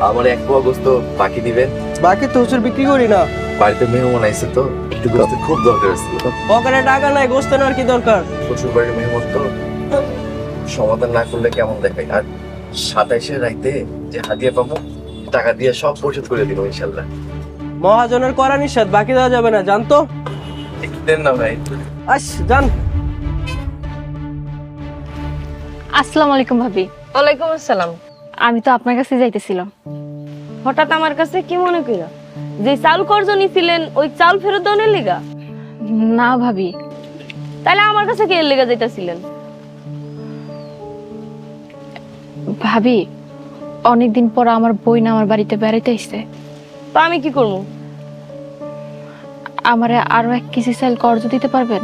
আমার এক পোয়া গোস্ত বাকি দিবেন। বাকি তো হুজুর বিক্রি করি না। বাড়িতে মেহমান আইছে তো একটু গোস্ত খুব দরকার ছিল। পকেটে টাকা নাই, গোস্ত নেওয়ার কি দরকার? শ্বশুর বাড়ির মেহমান তো সমাধান না করলে কেমন দেখায়। আর 27-এ রাইতে যে হাদিয়া পাবো টাকা দিয়ে সব পরিশোধ করে দিব ইনশাল্লাহ। মহাজনের করা নিষেধ, বাকি দেওয়া যাবে না, জানতো? একটু দেন না ভাই। জান। আসসালামু আলাইকুম ভাবি। ওয়ালাইকুম আসসালাম। আমি তো আপনার কাছে যাইতেছিলাম। হঠাৎ আমার কাছে কি মনে কইরা? যে চাল কর্জ নিছিলেন ওই চাল ফেরত দেওয়ার লিগা? না ভাবি। তাহলে আমার কাছে কি এর লিগা যাইতাছিলেন? ভাবি, অনেকদিন পর আমার বই না আমার বাড়িতে বেড়াইতে আসছে। তো আমি কি করব? আমারে আরো 1 কেজি চাল কর্জ দিতে পারবেন?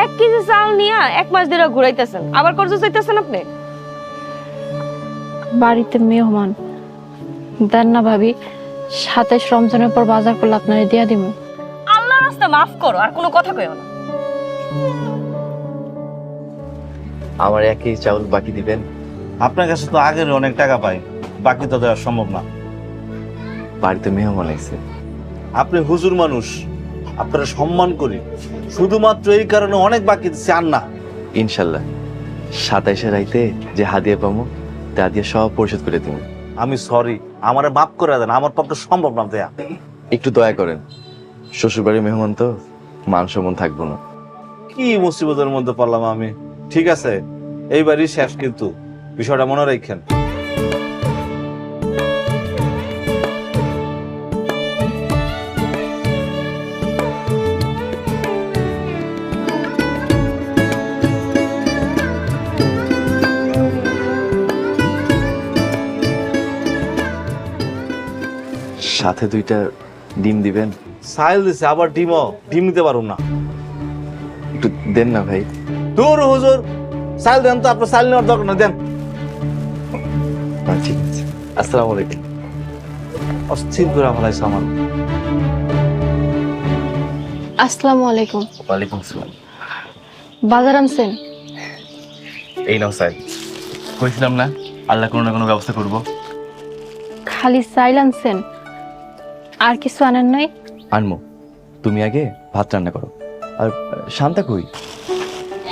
1 কেজি চাল নিয়া 1 মাস ধরে ঘুরাইতেছেন, আবার কর্জ চাইতেছেন আপনি? বাড়িতে মেহমান দেন না ভাবি। 27 রমজানের পর বাজার করলে আপনারে দিয়া দিব। আল্লাহ রাস্তা মাফ করো, আর কোনো কথা কইও না। আমার 1 কেজি চাউল বাকি দিবেন। আপনার কাছে তো আগের অনেক টাকা পাই, বাকি তো দেওয়া সম্ভব না। বাড়িতে মেহমান আইছে। আপনি হুজুর মানুষ, আপনারা সম্মান করি, শুধুমাত্র এই কারণে অনেক বাকি চান না। ইনশাল্লাহ 27-এ রাইতে যে হাদিয়া পাবো তা দিয়ে সব পরিশোধ করে দিব। আমি সরি, আমারে মাফ করে দেন, আমার পক্ষে সম্ভব না দেয়া। একটু দয়া করেন, শ্বশুর বাড়ির মেহমান তো মান সম্মান থাকবো না। কি মুসিবতের মধ্যে পড়লাম আমি। ঠিক আছে, এইবারই শেষ, কিন্তু বিষয়টা মনে রাখেন। সাথে 2টা ডিম দিবেন। সাইল দিছে, আবার ডিম নিতে পারুম না। একটু দেন না ভাই। দূর হুজুর, সাইল দেন তো, আপনার সাইল নেওয়ার দরকার না, দেন। ঠিক আছে, আসসালামু আলাইকুম। অস্থির করে ফেলাইছে আমার। আসসালামু আলাইকুম। ওয়ালাইকুম আসসালাম। বাজার আনছেন? এই নাও সাইল। কইছিলাম না আল্লাহ কোনো না কোনো ব্যবস্থা করব। খালি চাইল আনছেন, আর কিছু আনেন নাই? আনমো, তুমি আগে ভাত রান্না করো। আর শান্তা কই?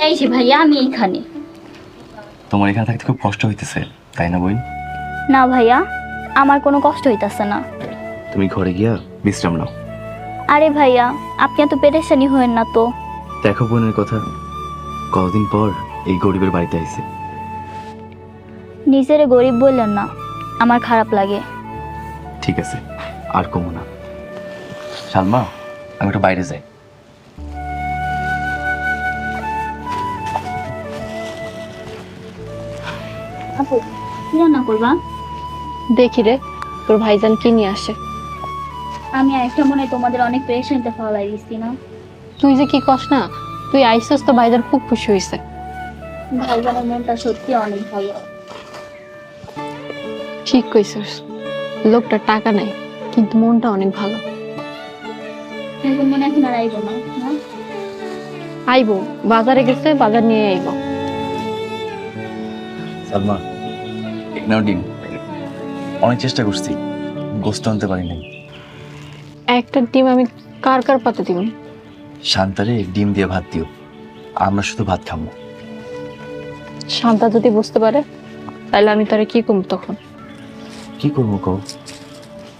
এই যে ভাইয়া, আমি এখানে। তোমার এখানে থাকতে খুব কষ্ট হইতেছে তাই না বোন? না ভাইয়া, আমার কোনো কষ্ট হইতাছে না। তুমি ঘরে গিয়া বিশ্রাম নাও। আরে ভাইয়া, আপনি এত পেরেশানি হয়েন না তো। দেখো বোনের কথা, কতদিন পর এই গরিবের বাড়িতে আইছে। নিজেরে গরিব বললেন না, আমার খারাপ লাগে। ঠিক আছে, আর কমো না। সালমা, আমি একটু বাইরে যাই। আপু, কি রান্না করবা? দেখি রে তোর ভাইজান কি নিয়ে আসে। আমি একটা মনে তোমাদের অনেক পেরেশানিতে ফেলাই দিচ্ছি না। তুই যে কি কস না, তুই আইসস তো ভাইজান খুব খুশি হয়েছে। ভাইজানের মনটা সত্যি অনেক ভালো। ঠিক কইছস, লোকটা টাকা নাই কিন্তু মনটা অনেক ভালো। এখন মনে এখন আর আইবো না, না? আইবো, বাজারে গেছে, বাজার নিয়ে আইবো। সালমা, এক নাও ডিম। অনেক চেষ্টা করছি, গোস্ত আনতে পারি নাই। একটা ডিম আমি কার কার পাতে দিব? শান্তারে ডিম দিয়ে ভাত দিও, আমরা শুধু ভাত খাবো। শান্তা যদি বুঝতে পারে তাহলে আমি তারে কি করব তখন? কি করবো কও,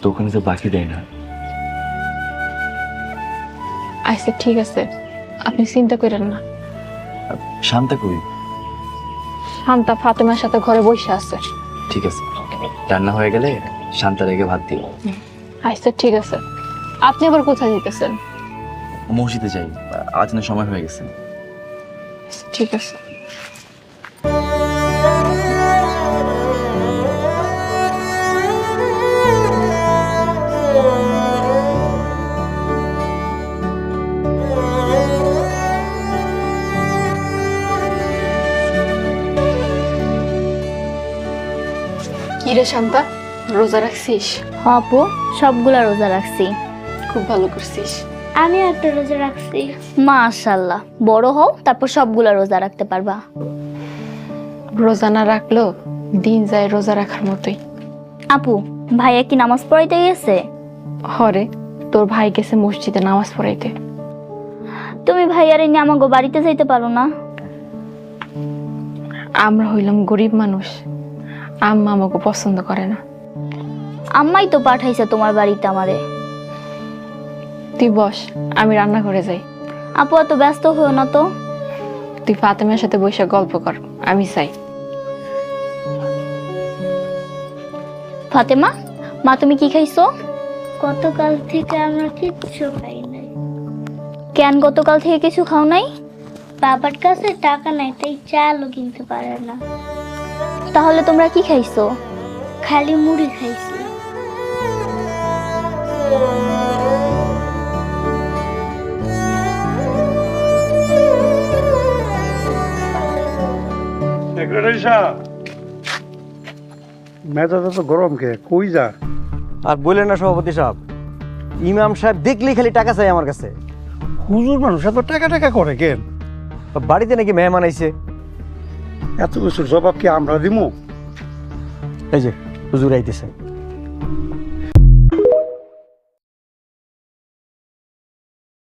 তো ওখানে তো বাকি দেয় না। আচ্ছা ঠিক আছে, আপনি চিন্তা করেন না। শান্তা কই? শান্তা ফাতেমার সাথে ঘরে বসে আছে। ঠিক আছে, রান্না হয়ে গেলে শান্তা রেগে ভাত দিও। আচ্ছা ঠিক আছে। আপনি আবার কোথায় যেতেছেন? মসজিদে যাই, আজানের সময় হয়ে গেছে। ঠিক আছে। কিরে শান্তা, রোজা রাখছিস? হ্যাঁ আপু, সবগুলা রোজা রাখছি। খুব ভালো করছিস। আমি একটা রোজা রাখছি। মাশাআল্লাহ, বড় হও তারপর সবগুলা রোজা রাখতে পারবা। রোজা না রাখলেও দিন যায় রোজা রাখার মতোই। আপু, ভাইয়া কি নামাজ পড়াইতে গেছে? হরে, তোর ভাই গেছে মসজিদে নামাজ পড়াইতে। তুমি ভাইয়ারে নিয়ে আমাকে বাড়িতে যাইতে পারো না? আমরা হইলাম গরিব মানুষ, আম্মা আমাকে পছন্দ করে না। আম্মাই তো পাঠাইছে তোমার বাড়িতে আমারে। তুই বস, আমি রান্না করে যাই। আপু এত ব্যস্ত হয়েও না তো। তুই ফাতেমার সাথে বসে গল্প কর, আমি চাই। ফাতেমা, মা তুমি কি খাইছো? গতকাল থেকে আমরা কিচ্ছু খাই নাই। কেন গতকাল থেকে কিছু খাও নাই? বাবার কাছে টাকা নাই, তাই চালও কিনতে পারে না। তাহলে তোমরা কি খাইছো? খালি মুড়ি খাইছি। মেজাজটা তো গরম কে, কই যা? আর বললেন না সভাপতি সাহেব, ইমাম সাহেব দেখলেই খালি টাকা চাই আমার কাছে। হুজুর মানুষ এত টাকা টাকা করে কেন? বাড়িতে নাকি মেহমান আইছে। এত কিছুর জবাব কি আমরা দিমু? এই যে হুজুর আইতেছে।